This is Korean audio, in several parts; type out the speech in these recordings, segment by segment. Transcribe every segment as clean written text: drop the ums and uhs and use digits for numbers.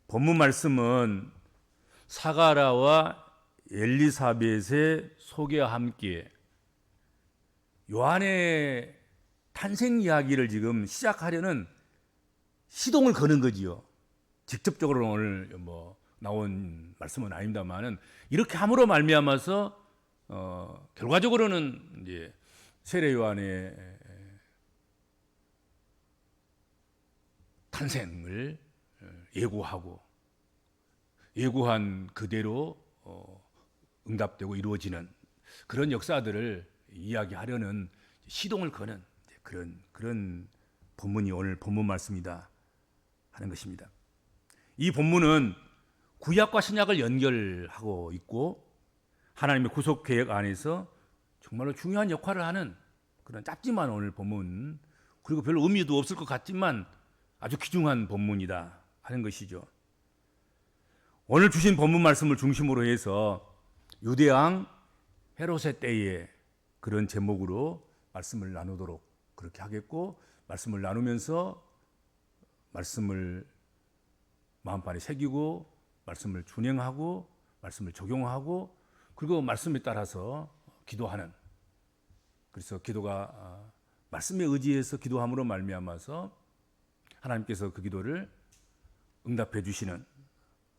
본문 말씀은 사가랴와 엘리사벳의 소개와 함께 요한의 탄생 이야기를 지금 시작하려는 시동을 거는 거지요. 직접적으로 오늘 나온 말씀은 아닙니다만은 이렇게 함으로 말미암아서 결과적으로는 이제 세례 요한의 탄생을 예고한 그대로 응답되고 이루어지는 그런 역사들을 이야기하려는 시동을 거는 그런 본문이 오늘 본문 말씀이다 하는 것입니다. 이 본문은 구약과 신약을 연결하고 있고 하나님의 구속 계획 안에서 정말로 중요한 역할을 하는 그런 짧지만 오늘 본문, 그리고 별 의미도 없을 것 같지만 아주 귀중한 본문이다 하는 것이죠. 오늘 주신 본문 말씀을 중심으로 해서 유대왕 헤롯의 때에 그런 제목으로 말씀을 나누도록 그렇게 하겠고, 말씀을 나누면서 말씀을 마음판에 새기고 말씀을 준행하고 말씀을 적용하고 그리고 말씀에 따라서 기도하는, 그래서 기도가 말씀에 의지해서 기도함으로 말미암아서 하나님께서 그 기도를 응답해 주시는,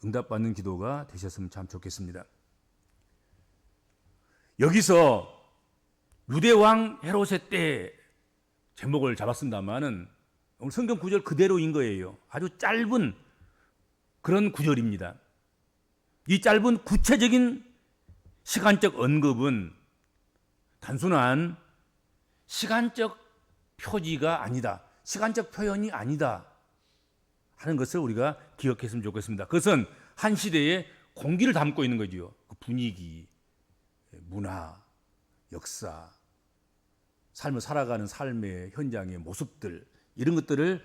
응답받는 기도가 되셨으면 참 좋겠습니다. 여기서 유대왕 헤롯의 때 제목을 잡았습니다만은 오늘 성경 구절 그대로인 거예요. 아주 짧은 그런 구절입니다. 이 짧은 구체적인 시간적 언급은 단순한 시간적 표지가 아니다, 시간적 표현이 아니다 하는 것을 우리가 기억했으면 좋겠습니다. 그것은 한 시대의 공기를 담고 있는 거지요. 그 분위기, 문화, 역사, 삶을 살아가는 삶의 현장의 모습들, 이런 것들을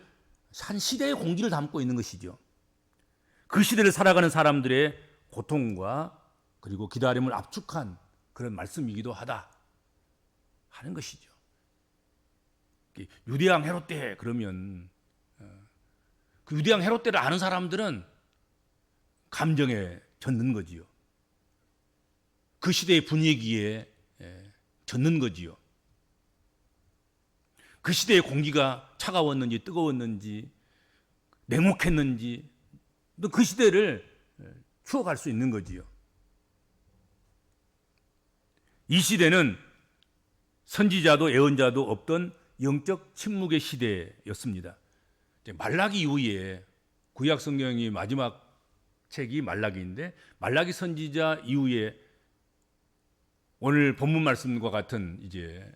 한 시대의 공기를 담고 있는 것이죠. 그 시대를 살아가는 사람들의 고통과 그리고 기다림을 압축한 그런 말씀이기도 하다 하는 것이죠. 유대왕 헤롯 때 그러면 그 유대왕 헤롯 때를 아는 사람들은 감정에 젖는 거지요. 그 시대의 분위기에 젖는 거지요. 그 시대의 공기가 차가웠는지 뜨거웠는지 냉혹했는지 또 그 시대를 추억할 수 있는 거지요. 이 시대는 선지자도 예언자도 없던 영적 침묵의 시대였습니다. 말라기 이후에, 구약 성경의 마지막 책이 말라기인데 말라기 선지자 이후에 오늘 본문 말씀과 같은 이제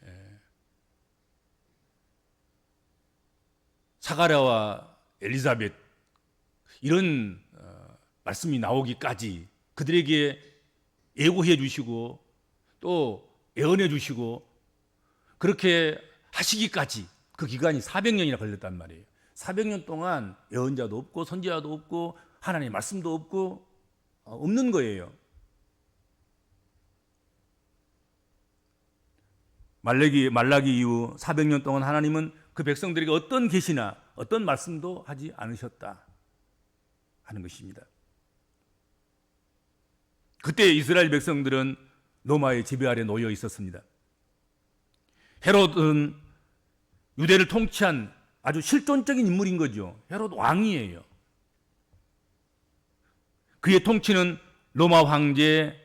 사가랴와 엘리사벳 이런 말씀이 나오기까지 그들에게 예고해 주시고 또 예언해 주시고 그렇게 하시기까지 그 기간이 400년이나 걸렸단 말이에요. 400년 동안 예언자도 없고 선지자도 없고 하나님의 말씀도 없고 없는 거예요. 말라기 이후 400년 동안 하나님은 그 백성들에게 어떤 계시나 어떤 말씀도 하지 않으셨다 하는 것입니다. 그때 이스라엘 백성들은 로마의 지배 아래 놓여 있었습니다. 헤롯은 유대를 통치한 아주 실존적인 인물인 거죠. 헤롯 왕이에요. 그의 통치는 로마 황제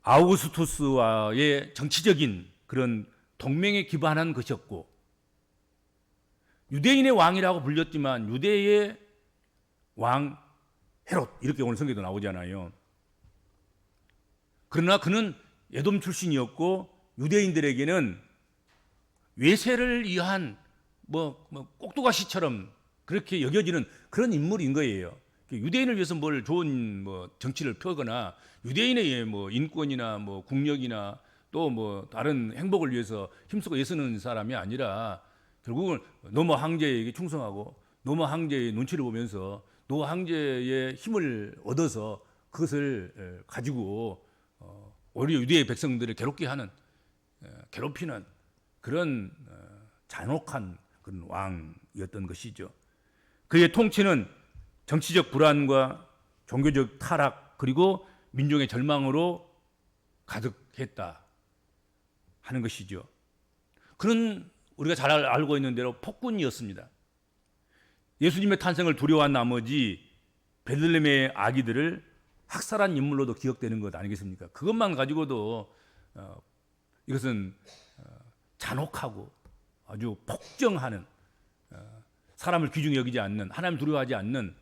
아우구스투스와의 정치적인 그런 동맹에 기반한 것이었고, 유대인의 왕이라고 불렸지만 유대의 왕 헤롯 이렇게 오늘 성경에도 나오잖아요. 그러나 그는 에돔 출신이었고 유대인들에게는 외세를 위한 꼭두가시처럼 그렇게 여겨지는 그런 인물인 거예요. 유대인을 위해서 뭘 좋은 정치를 펴거나 유대인의 인권이나 국력이나 또 다른 행복을 위해서 힘쓰고 애쓰는 사람이 아니라 결국은 노마 황제에게 충성하고 노마 황제의 눈치를 보면서 노마 황제의 힘을 얻어서 그것을 가지고 오히려 유대의 백성들을 괴롭히는 그런 잔혹한 그런 왕이었던 것이죠. 그의 통치는 정치적 불안과 종교적 타락 그리고 민족의 절망으로 가득했다 하는 것이죠. 그는 우리가 잘 알고 있는 대로 폭군이었습니다. 예수님의 탄생을 두려워한 나머지 베들레헴의 아기들을 학살한 인물로도 기억되는 것 아니겠습니까? 그것만 가지고도 이것은 잔혹하고 아주 폭정하는, 사람을 귀중히 여기지 않는, 하나님을 두려워하지 않는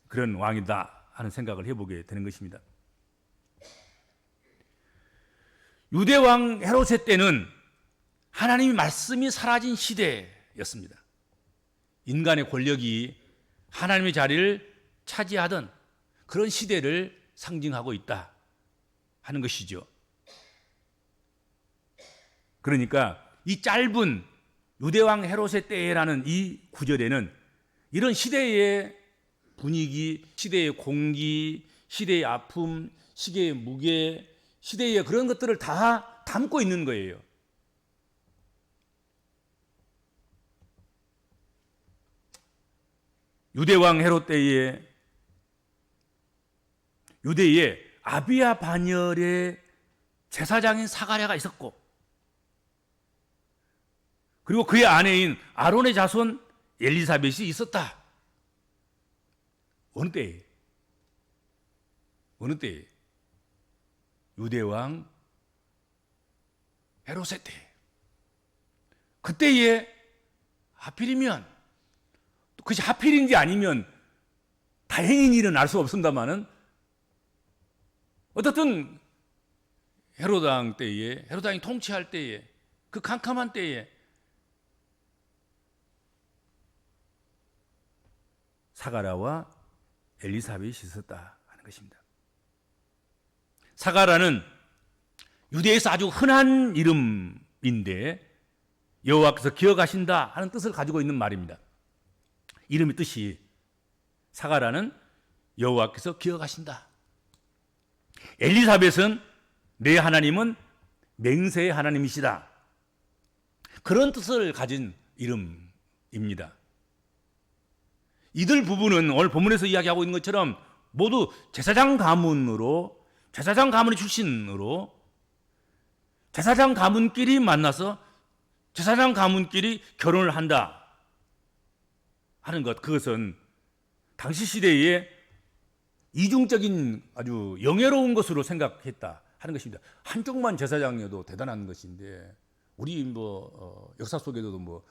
그런 왕이다 하는 생각을 해보게 되는 것입니다. 유대 왕 헤롯의 때는 하나님의 말씀이 사라진 시대였습니다. 인간의 권력이 하나님의 자리를 차지하던 그런 시대를 상징하고 있다 하는 것이죠. 그러니까 이 짧은 유대왕 헤롯의 때라는 이 구절에는 이런 시대의 분위기, 시대의 공기, 시대의 아픔, 시대의 무게, 시대의 그런 것들을 다 담고 있는 거예요. 유대왕 헤롯 때에 유대에 아비야 반열의 제사장인 사가랴가 있었고, 그리고 그의 아내인 아론의 자손 엘리사벳이 있었다. 어느 때에? 어느 때에? 유대왕 헤롯의 때. 그때에 하필이면, 그것이 하필인지 아니면 다행인 일은 알 수 없습니다만은, 어떻든 헤롯왕 때에, 헤롯왕이 통치할 때에, 그 캄캄한 때에 사가랴와 엘리사벳이 있었다 하는 것입니다. 사가랴는 유대에서 아주 흔한 이름인데 여호와께서 기억하신다 하는 뜻을 가지고 있는 말입니다. 이름의 뜻이, 사가랴는 여호와께서 기억하신다. 엘리사벳은 내 하나님은 맹세의 하나님이시다. 그런 뜻을 가진 이름입니다. 이들 부부는 오늘 본문에서 이야기하고 있는 것처럼 모두 제사장 가문의 출신으로 제사장 가문끼리 만나서 제사장 가문끼리 결혼을 한다 하는 것, 그것은 당시 시대에 이중적인 아주 영예로운 것으로 생각했다 하는 것입니다. 한쪽만 제사장이어도 대단한 것인데, 우리 역사 속에도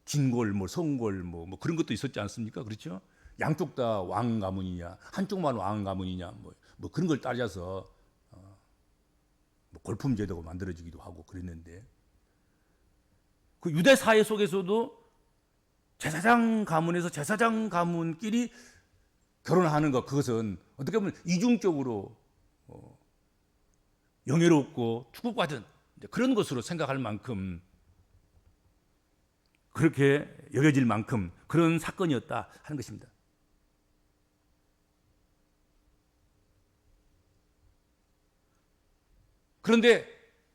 진골, 성골, 그런 것도 있었지 않습니까? 그렇죠? 양쪽 다 왕 가문이냐, 한쪽만 왕 가문이냐, 그런 걸 따져서 골품 제도가 만들어지기도 하고 그랬는데, 그 유대 사회 속에서도 제사장 가문에서 제사장 가문끼리 결혼하는 것, 그것은 어떻게 보면 이중적으로 영예롭고 축복받은 그런 것으로 생각할 만큼, 그렇게 여겨질 만큼 그런 사건이었다 하는 것입니다. 그런데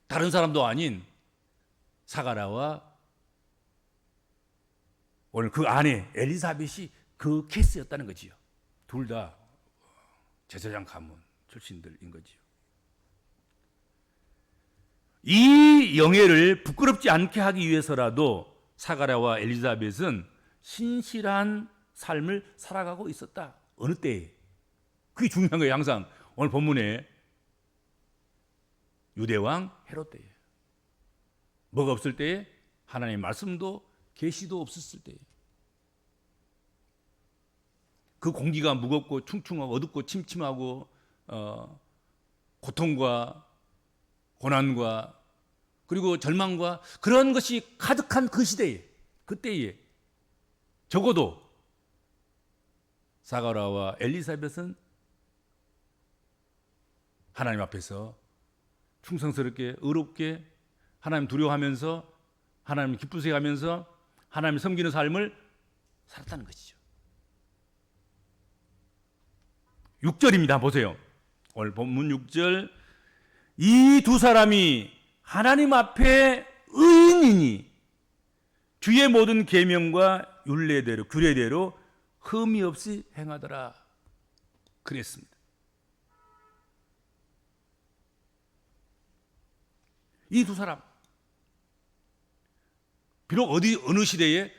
다른 사람도 아닌 사가랴와 오늘 그 아내 엘리사벳이 그 케이스였다는 거지요. 둘 다 제사장 가문 출신들인 거지요. 이 영예를 부끄럽지 않게 하기 위해서라도 사가랴와 엘리사벳은 신실한 삶을 살아가고 있었다. 어느 때에? 그게 중요한 거예요. 항상 오늘 본문에 유대왕 헤롯 때에, 뭐가 없을 때에? 하나님의 말씀도 계시도 없었을 때에, 그 공기가 무겁고 충충하고 어둡고 침침하고 고통과 고난과 그리고 절망과 그런 것이 가득한 그 시대에, 그때에 적어도 사가랴와 엘리사벳은 하나님 앞에서 충성스럽게, 의롭게, 하나님 두려워하면서, 하나님 기쁘게 하면서 하나님 섬기는 삶을 살았다는 것이죠. 6절입니다. 보세요. 오늘 본문 6절. 이 두 사람이 하나님 앞에 의인이니 주의 모든 계명과 율례대로 규례대로 흠이 없이 행하더라 그랬습니다. 이 두 사람 비록 어느 시대에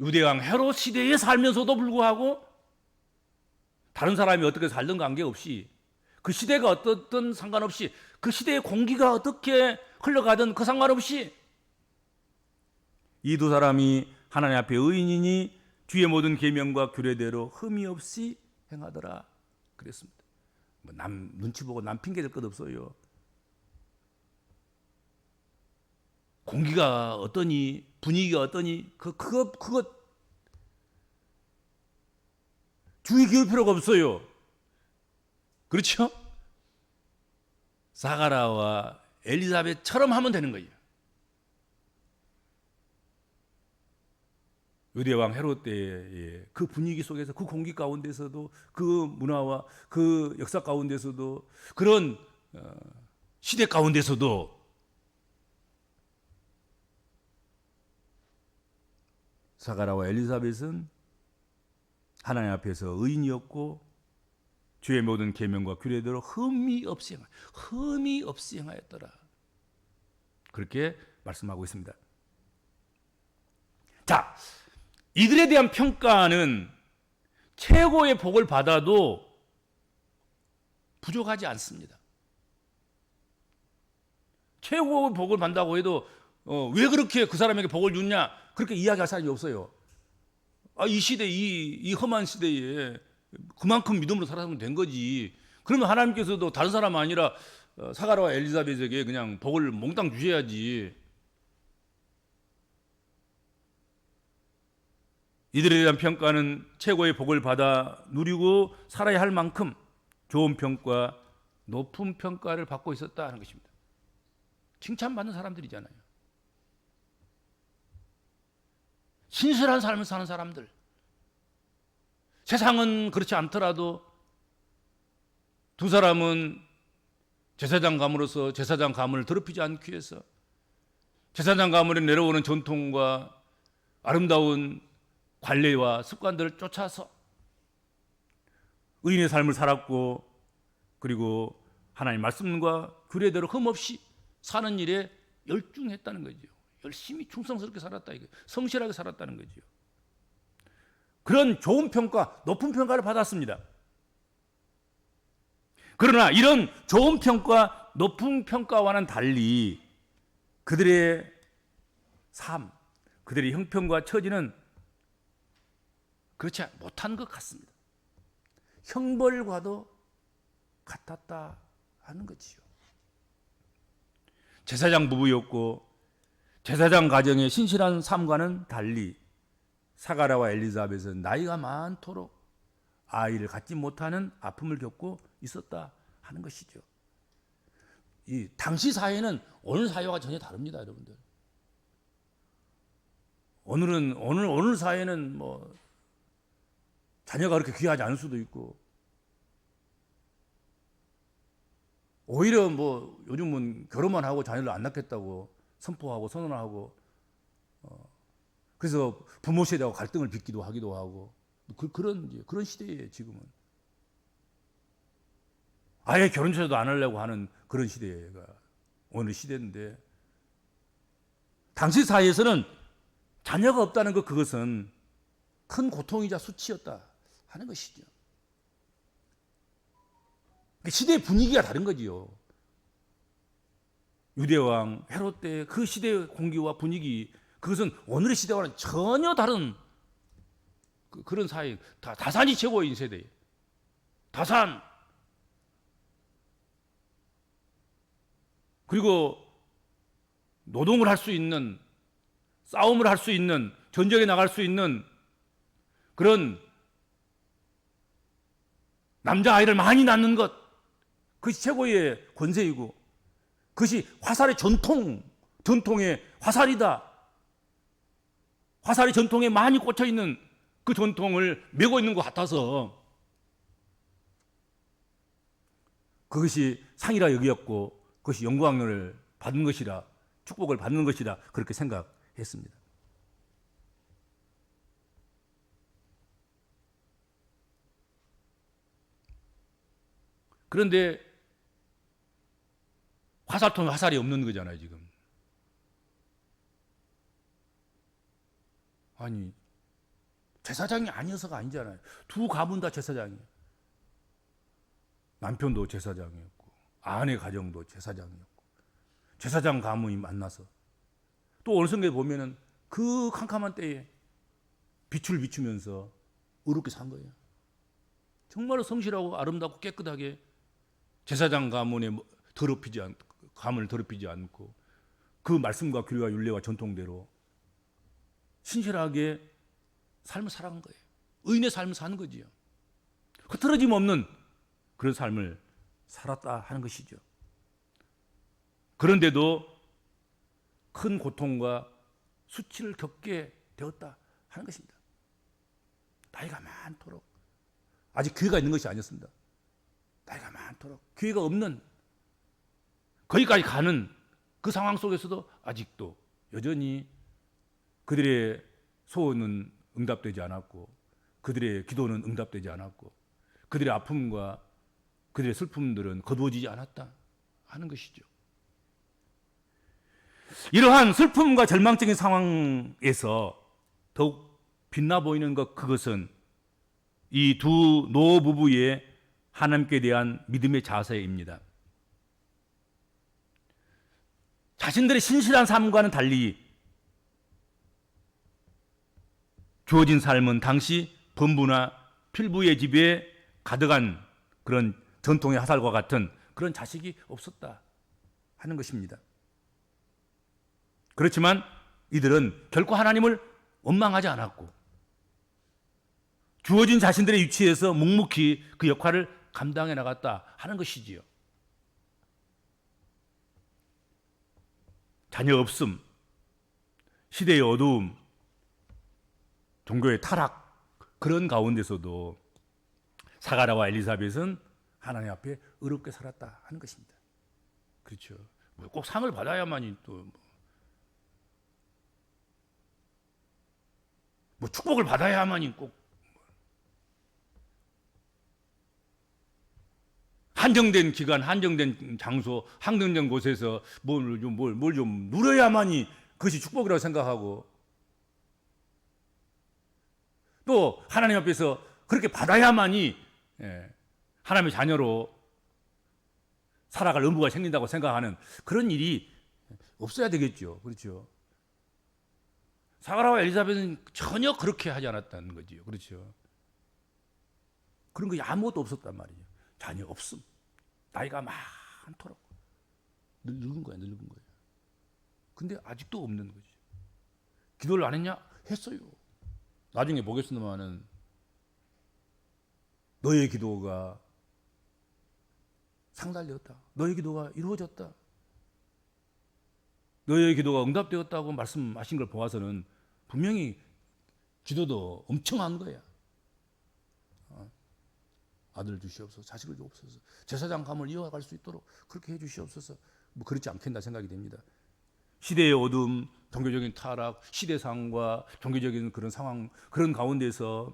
유대왕 헤롯 시대에 살면서도 불구하고 다른 사람이 어떻게 살든 관계없이 그 시대가 어떻든 상관없이 그 시대의 공기가 어떻게 흘러가든 그 상관없이 이 두 사람이 하나님 앞에 의인이니 주의 모든 계명과 규례대로 흠이 없이 행하더라 그랬습니다. 남 눈치 보고 남 핑계 댈 것 없어요. 공기가 어떠니 분위기가 어떠니 그거 주의 기울 필요가 없어요. 그렇죠? 사가라와 엘리사벳처럼 하면 되는 거예요. 유대왕 헤롯 때의 그 분위기 속에서 그 공기 가운데서도 그 문화와 그 역사 가운데서도 그런 시대 가운데서도 사가라와 엘리사벳은 하나님 앞에서 의인이었고 주의 모든 계명과 규례대로 흠이 없이 행하였더라. 그렇게 말씀하고 있습니다. 자, 이들에 대한 평가는 최고의 복을 받아도 부족하지 않습니다. 최고의 복을 받는다고 해도 왜 그렇게 그 사람에게 복을 주냐 그렇게 이야기할 사람이 없어요. 이 시대 이 험한 시대에 그만큼 믿음으로 살아가면 된 거지. 그러면 하나님께서도 다른 사람 아니라 사가라와 엘리사벳에게 그냥 복을 몽땅 주셔야지. 이들에 대한 평가는 최고의 복을 받아 누리고 살아야 할 만큼 좋은 평가, 높은 평가를 받고 있었다 하는 것입니다. 칭찬받는 사람들이잖아요. 신실한 삶을 사는 사람들. 세상은 그렇지 않더라도 두 사람은 제사장 가문으로서 제사장 가문을 더럽히지 않기 위해서 제사장 가문에 내려오는 전통과 아름다운 관례와 습관들을 쫓아서 의인의 삶을 살았고 그리고 하나님 말씀과 규례대로 흠없이 사는 일에 열중했다는 거죠. 열심히 충성스럽게 살았다 이거. 성실하게 살았다는 거죠. 그런 좋은 평가, 높은 평가를 받았습니다. 그러나 이런 좋은 평가, 높은 평가와는 달리 그들의 삶, 그들의 형편과 처지는 그렇지 못한 것 같습니다. 형벌과도 같았다 하는 거지요. 제사장 부부였고 제사장 가정의 신실한 삶과는 달리 사가라와 엘리사벳은 나이가 많도록 아이를 갖지 못하는 아픔을 겪고 있었다 하는 것이죠. 이 당시 사회는 오늘 사회와 전혀 다릅니다, 여러분들. 오늘 사회는 뭐 자녀가 그렇게 귀하지 않을 수도 있고 오히려 뭐 요즘은 결혼만 하고 자녀를 안 낳겠다고 선포하고 선언하고 그래서 부모 세대하고 갈등을 빚기도 하기도 하고 그런 시대예요. 지금은 아예 결혼처도 안 하려고 하는 그런 시대가 오늘 시대인데 당시 사회에서는 자녀가 없다는 그것은 큰 고통이자 수치였다 하는 것이죠. 시대의 분위기가 다른 거지요. 유대왕 헤롯 때 그 시대의 공기와 분위기 그것은 오늘의 시대와는 전혀 다른 그런 사회. 다산이 최고인 세대예요. 다산. 그리고 노동을 할 수 있는 싸움을 할 수 있는 전쟁에 나갈 수 있는 그런 남자아이를 많이 낳는 것 그것이 최고의 권세이고 그것이 화살의 전통의 화살이다. 화살이 전통에 많이 꽂혀있는 그 전통을 메고 있는 것 같아서 그것이 상이라 여기었고 그것이 영광을 받는 것이라 축복을 받는 것이라 그렇게 생각했습니다. 그런데 화살통에 화살이 없는 거잖아요, 지금. 아니, 제사장이 아니어서가 아니잖아요. 두 가문 다 제사장이에요. 남편도 제사장이었고, 아내 가정도 제사장이었고, 제사장 가문이 만나서 또 어느 성경에 보면은 그 캄캄한 때에 빛을 비추면서 의롭게 산 거예요. 정말로 성실하고 아름답고 깨끗하게 제사장 가문에 가문을 더럽히지 않고 그 말씀과 규례와 율례와 전통대로 신실하게 삶을 살아간 거예요. 의인의 삶을 사는 거지요. 흐트러짐 없는 그런 삶을 살았다 하는 것이죠. 그런데도 큰 고통과 수치를 겪게 되었다 하는 것입니다. 나이가 많도록, 아직 기회가 있는 것이 아니었습니다. 나이가 많도록 기회가 없는, 거기까지 가는 그 상황 속에서도 아직도 여전히 그들의 소원은 응답되지 않았고, 그들의 기도는 응답되지 않았고, 그들의 아픔과 그들의 슬픔들은 거두어지지 않았다 하는 것이죠. 이러한 슬픔과 절망적인 상황에서 더욱 빛나 보이는 그것은 이 두 노부부의 하나님께 대한 믿음의 자세입니다. 자신들의 신실한 삶과는 달리 주어진 삶은 당시 범부나 필부의 집에 가득한 그런 전통의 화살과 같은 그런 자식이 없었다 하는 것입니다. 그렇지만 이들은 결코 하나님을 원망하지 않았고 주어진 자신들의 위치에서 묵묵히 그 역할을 감당해 나갔다 하는 것이지요. 자녀 없음, 시대의 어두움, 종교의 타락, 그런 가운데서도 사가랴와 엘리사벳은 하나님 앞에 의롭게 살았다 하는 것입니다. 그렇죠. 꼭 상을 받아야만이 또 축복을 받아야만이 꼭 한정된 기간, 한정된 장소, 한정된 곳에서 뭘 좀 누려야만이 그것이 축복이라고 생각하고, 또 하나님 앞에서 그렇게 받아야만이 하나님의 자녀로 살아갈 의무가 생긴다고 생각하는 그런 일이 없어야 되겠죠. 그렇죠. 사가랴와 엘리사벳은 전혀 그렇게 하지 않았다는 거지요. 그렇죠. 그런 거 아무것도 없었단 말이에요. 자녀 없음, 나이가 많도록 늙은 거예요. 근데 아직도 없는 거지. 기도를 안 했냐? 했어요. 나중에 보겠습니다만은 너의 기도가 상달되었다, 너의 기도가 이루어졌다, 너의 기도가 응답되었다고 말씀하신 걸 보아서는 분명히 기도도 엄청 한 거야. 아들 주시옵소서, 자식을 주옵소서, 제사장 감을 이어갈 수 있도록 그렇게 해 주시옵소서. 그렇지 않겠나 생각이 됩니다. 시대의 어둠, 종교적인 타락, 시대상과 종교적인 그런 상황, 그런 가운데서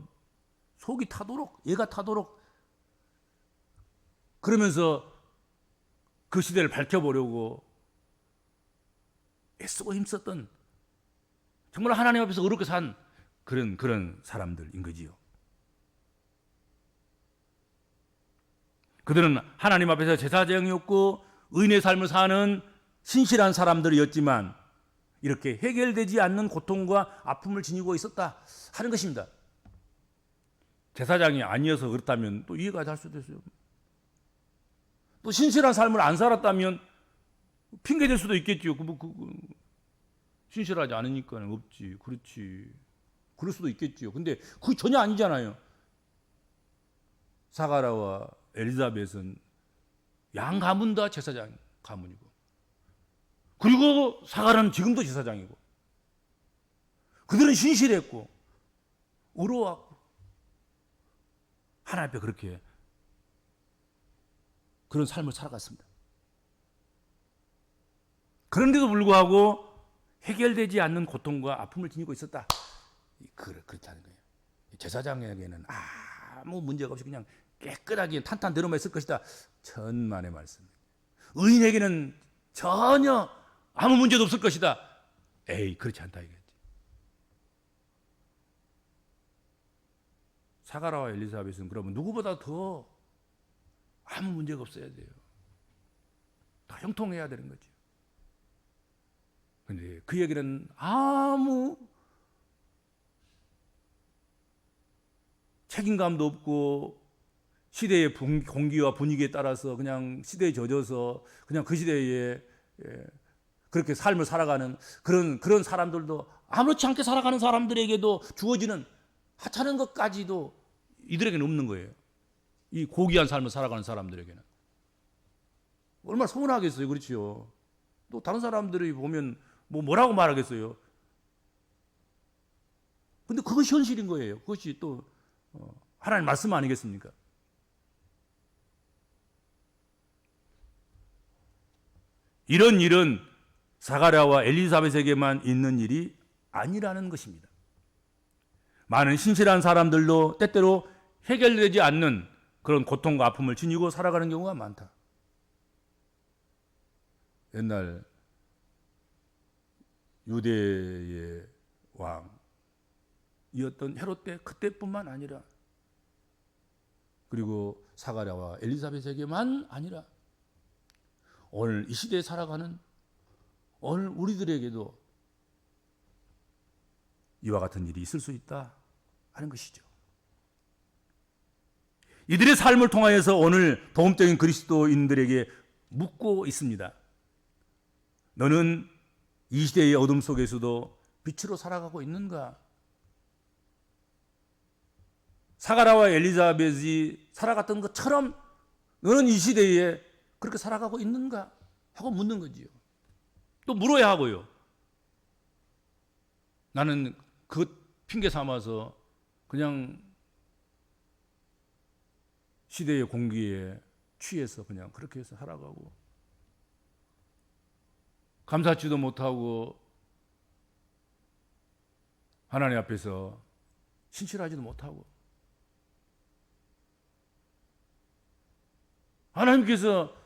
속이 타도록, 얘가 타도록 그러면서 그 시대를 밝혀보려고 애쓰고 힘썼던, 정말 하나님 앞에서 의롭게 산 그런 사람들인 거지요. 그들은 하나님 앞에서 제사장이었고 의인의 삶을 사는 신실한 사람들이었지만 이렇게 해결되지 않는 고통과 아픔을 지니고 있었다 하는 것입니다. 제사장이 아니어서 그렇다면 또 이해가 될 수도 있어요. 또 신실한 삶을 안 살았다면 핑계될 수도 있겠죠. 신실하지 않으니까 없지. 그렇지. 그럴 수도 있겠죠. 근데 그게 전혀 아니잖아요. 사가랴와 엘리사벳은 양 가문 다 제사장 가문이고, 그리고 사가랴는 지금도 제사장이고, 그들은 신실했고 의로웠고 하나님 앞에 그렇게 그런 삶을 살아갔습니다. 그런데도 불구하고 해결되지 않는 고통과 아픔을 지니고 있었다. 그렇다는 거예요. 제사장에게는 아무 문제가 없이 그냥 깨끗하게 탄탄대로만 있을 것이다. 천만의 말씀입니다. 의인에게는 전혀 아무 문제도 없을 것이다. 에이, 그렇지 않다 이거지. 사가라와 엘리사벳은 그러면 누구보다 더 아무 문제가 없어야 돼요. 다 형통해야 되는 거죠. 그런데 그에게는 아무 책임감도 없고 시대의 공기와 분위기에 따라서 그냥 시대에 젖어서 그냥 그 시대에 그렇게 삶을 살아가는 그런 사람들도, 아무렇지 않게 살아가는 사람들에게도 주어지는 하찮은 것까지도 이들에게는 없는 거예요. 이 고귀한 삶을 살아가는 사람들에게는 얼마나 서운하겠어요. 그렇죠. 또 다른 사람들이 보면 뭐라고 말하겠어요. 근데 그것이 현실인 거예요. 그것이 또 하나님 말씀 아니겠습니까? 이런 일은 사가랴와 엘리사벳에게만 있는 일이 아니라는 것입니다. 많은 신실한 사람들도 때때로 해결되지 않는 그런 고통과 아픔을 지니고 살아가는 경우가 많다. 옛날 유대의 왕이었던 헤롯 때, 그때뿐만 아니라, 그리고 사가랴와 엘리사벳에게만 아니라 오늘 이 시대에 살아가는 오늘 우리들에게도 이와 같은 일이 있을 수 있다 하는 것이죠. 이들의 삶을 통하여서 오늘 복음적인 그리스도인들에게 묻고 있습니다. 너는 이 시대의 어둠 속에서도 빛으로 살아가고 있는가? 사가랴와 엘리사벳이 살아갔던 것처럼 너는 이 시대에 그렇게 살아가고 있는가? 하고 묻는 거지요. 또 물어야 하고요. 나는 그 핑계 삼아서 그냥 시대의 공기에 취해서 그냥 그렇게 해서 살아가고, 감사치도 못하고 하나님 앞에서 신실하지도 못하고, 하나님께서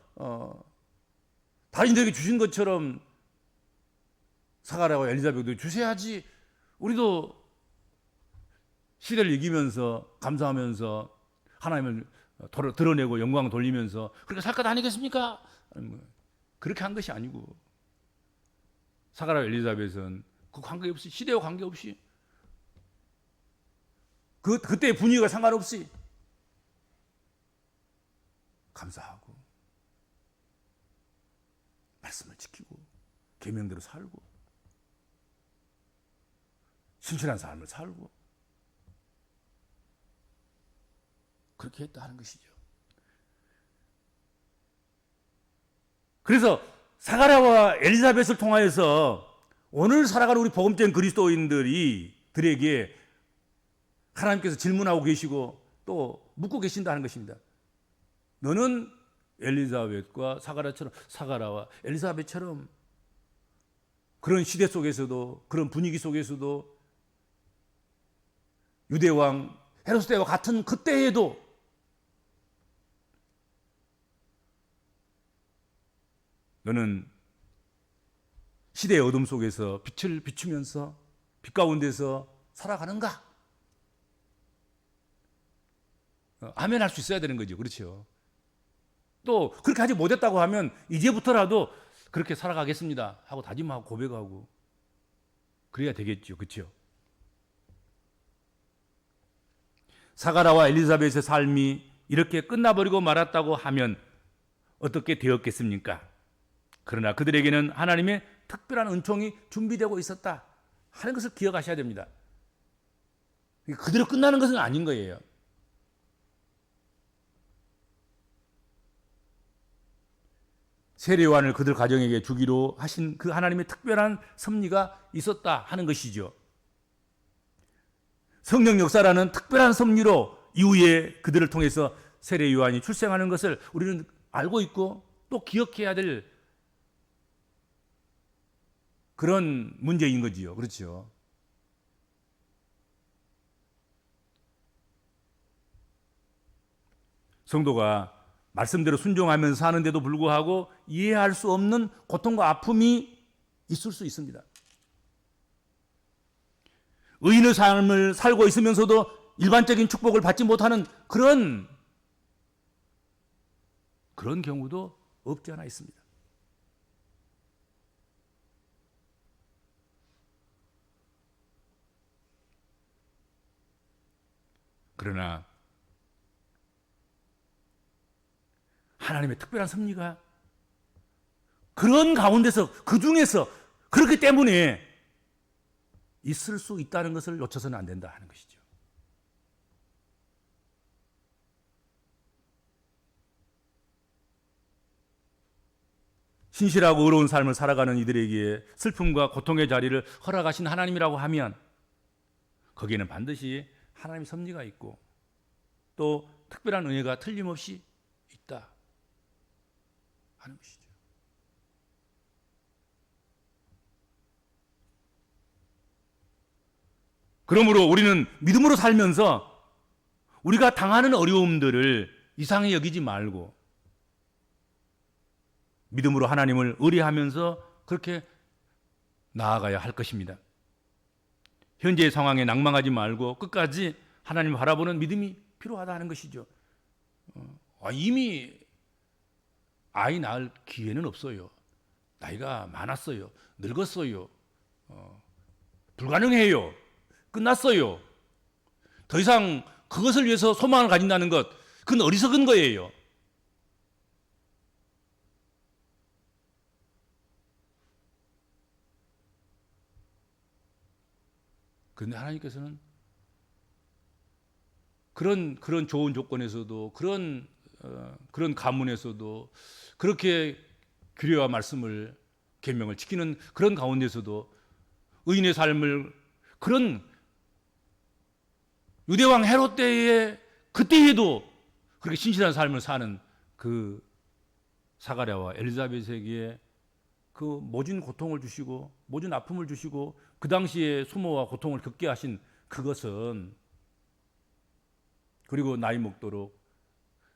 다인들에게 주신 것처럼 사가랴와 엘리사벳도 주셔야지, 우리도 시대를 이기면서 감사하면서 하나님을 드러내고 영광 돌리면서 그렇게 살 것 아니겠습니까? 그렇게 한 것이 아니고, 사가랴와 엘리사벳은 그 관계없이, 시대와 관계없이, 그때의 분위기가 상관없이 감사하고 말씀을 지키고 계명대로 살고 신실한 삶을 살고 그렇게 했다 하는 것이죠. 그래서 사가랴와 엘리사벳을 통하여서 오늘 살아가는 우리 복음적인 그리스도인들에게 하나님께서 질문하고 계시고 또 묻고 계신다는 것입니다. 너는 엘리사벳과 사가랴와 엘리사벳처럼 그런 시대 속에서도, 그런 분위기 속에서도, 유대왕 헤로스 때와 같은 그때에도 너는 시대의 어둠 속에서 빛을 비추면서 빛 가운데서 살아가는가? 아멘 할 수 있어야 되는 거죠. 그렇죠. 또 그렇게 하지 못했다고 하면 이제부터라도 그렇게 살아가겠습니다 하고 다짐하고 고백하고 그래야 되겠죠. 그렇죠. 사가랴와 엘리사벳의 삶이 이렇게 끝나버리고 말았다고 하면 어떻게 되었겠습니까? 그러나 그들에게는 하나님의 특별한 은총이 준비되고 있었다 하는 것을 기억하셔야 됩니다. 그대로 끝나는 것은 아닌 거예요. 세례요한을 그들 가정에게 주기로 하신 그 하나님의 특별한 섭리가 있었다 하는 것이죠. 성령 역사라는 특별한 섭리로 이후에 그들을 통해서 세례요한이 출생하는 것을 우리는 알고 있고 또 기억해야 될 그런 문제인 거지요. 그렇죠. 성도가 말씀대로 순종하면서 사는데도 불구하고 이해할 수 없는 고통과 아픔이 있을 수 있습니다. 의인의 삶을 살고 있으면서도 일반적인 축복을 받지 못하는 그런 경우도 없지 않아 있습니다. 그러나 하나님의 특별한 섭리가 그런 가운데서, 그 중에서 그렇기 때문에 있을 수 있다는 것을 놓쳐서는 안 된다 하는 것이죠. 신실하고 의로운 삶을 살아가는 이들에게 슬픔과 고통의 자리를 허락하신 하나님이라고 하면 거기에는 반드시 하나님의 섭리가 있고 또 특별한 은혜가 틀림없이 있다 하는 것이죠. 그러므로 우리는 믿음으로 살면서 우리가 당하는 어려움들을 이상히 여기지 말고 믿음으로 하나님을 의뢰하면서 그렇게 나아가야 할 것입니다. 현재의 상황에 낭망하지 말고 끝까지 하나님을 바라보는 믿음이 필요하다는 것이죠. 이미 아이 낳을 기회는 없어요. 나이가 많았어요. 늙었어요. 불가능해요. 끝났어요. 더 이상 그것을 위해서 소망을 가진다는 것, 그건 어리석은 거예요. 그런데 하나님께서는 그런 좋은 조건에서도 그런 가문에서도 그렇게 규례와 말씀을 계명을 지키는 그런 가운데서도 의인의 삶을 그런 유대왕 헤롯 때에 그때에도 그렇게 신실한 삶을 사는 그 사가랴와 엘리사벳에게 그 모진 고통을 주시고 모진 아픔을 주시고 그 당시에 수모와 고통을 겪게 하신 그것은 그리고 나이 먹도록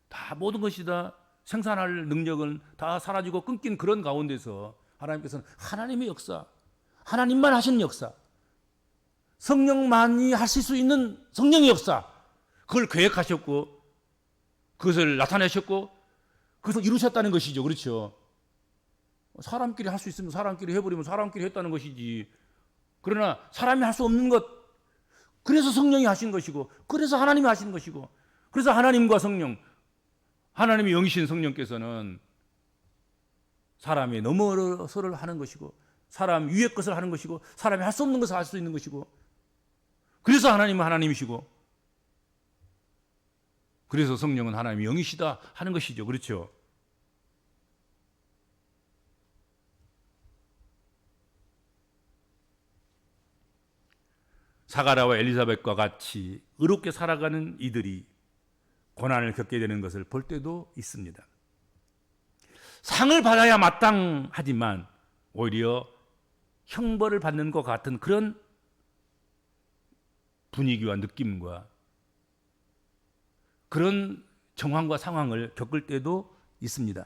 다 모든 것이 다 생산할 능력은 다 사라지고 끊긴 그런 가운데서 하나님께서는 하나님의 역사, 하나님만 하시는 역사, 성령만이 하실 수 있는 성령의 역사, 그걸 계획하셨고 그것을 나타내셨고 그것을 이루셨다는 것이죠. 그렇죠? 사람끼리 할 수 있으면 사람끼리 해버리면 사람끼리 했다는 것이지. 그러나 사람이 할 수 없는 것, 그래서 성령이 하신 것이고 그래서 하나님이 하시는 것이고 그래서 하나님과 성령, 하나님의 영이신 성령께서는 사람이 넘어서를 하는 것이고 사람 위의 것을 하는 것이고 사람이 할 수 없는 것을 할 수 있는 것이고 그래서 하나님은 하나님이시고 그래서 성령은 하나님의 영이시다 하는 것이죠. 그렇죠? 사가랴와 엘리사벳과 같이 의롭게 살아가는 이들이 고난을 겪게 되는 것을 볼 때도 있습니다. 상을 받아야 마땅하지만 오히려 형벌을 받는 것 같은 그런 분위기와 느낌과 그런 정황과 상황을 겪을 때도 있습니다.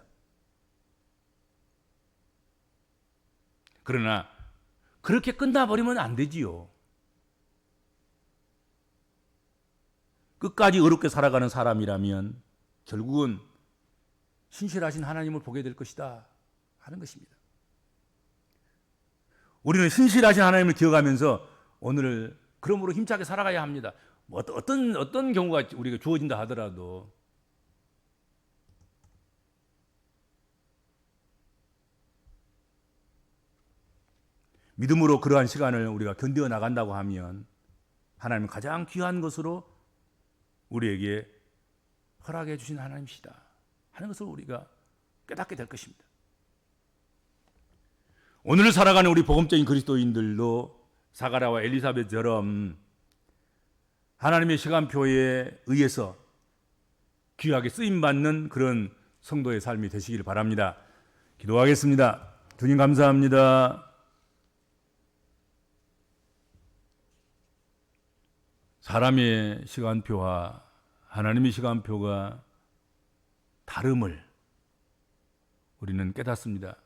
그러나 그렇게 끝나버리면 안 되지요. 끝까지 의롭게 살아가는 사람이라면 결국은 신실하신 하나님을 보게 될 것이다 하는 것입니다. 우리는 신실하신 하나님을 기억하면서 오늘을 그러므로 힘차게 살아가야 합니다. 어떤 경우가 우리가 주어진다 하더라도 믿음으로 그러한 시간을 우리가 견뎌 나간다고 하면 하나님은 가장 귀한 것으로 우리에게 허락해 주신 하나님이시다 하는 것을 우리가 깨닫게 될 것입니다. 오늘 살아가는 우리 복음적인 그리스도인들도 사가랴와 엘리사벳처럼 하나님의 시간표에 의해서 귀하게 쓰임받는 그런 성도의 삶이 되시기를 바랍니다. 기도하겠습니다. 주님 감사합니다. 사람의 시간표와 하나님의 시간표가 다름을 우리는 깨닫습니다.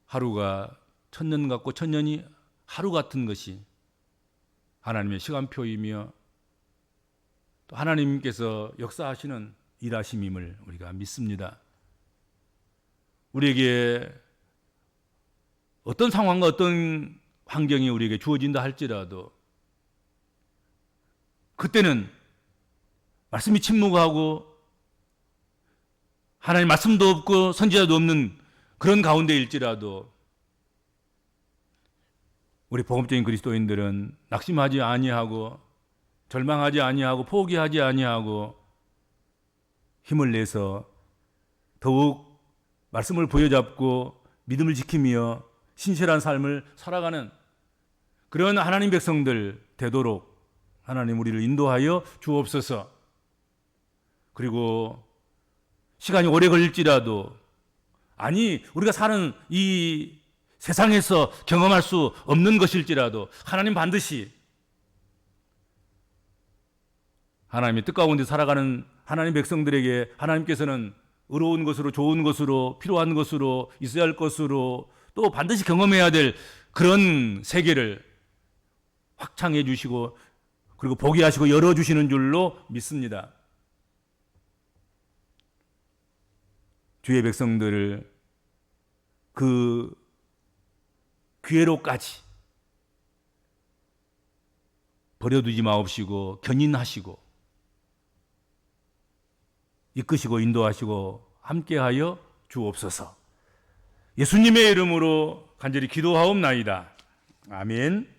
하루가 천년 같고 천년이 하루 같은 것이 하나님의 시간표이며 또 하나님께서 역사하시는 일하심임을 우리가 믿습니다. 우리에게 어떤 상황과 어떤 환경이 우리에게 주어진다 할지라도 그때는 말씀이 침묵하고 하나님 말씀도 없고 선지자도 없는 그런 가운데일지라도 우리 복음적인 그리스도인들은 낙심하지 아니하고 절망하지 아니하고 포기하지 아니하고 힘을 내서 더욱 말씀을 부여잡고 믿음을 지키며 신실한 삶을 살아가는 그런 하나님 백성들 되도록 하나님 우리를 인도하여 주옵소서. 그리고 시간이 오래 걸릴지라도 아니 우리가 사는 이 세상에서 경험할 수 없는 것일지라도 하나님 반드시 하나님의 뜻 가운데 살아가는 하나님 백성들에게 하나님께서는 의로운 것으로 좋은 것으로 필요한 것으로 있어야 할 것으로 또 반드시 경험해야 될 그런 세계를 확창해 주시고 그리고 보게 하시고 열어주시는 줄로 믿습니다. 주의 백성들을 그 기회로까지 버려두지 마옵시고 견인하시고 이끄시고 인도하시고 함께하여 주옵소서. 예수님의 이름으로 간절히 기도하옵나이다. 아멘.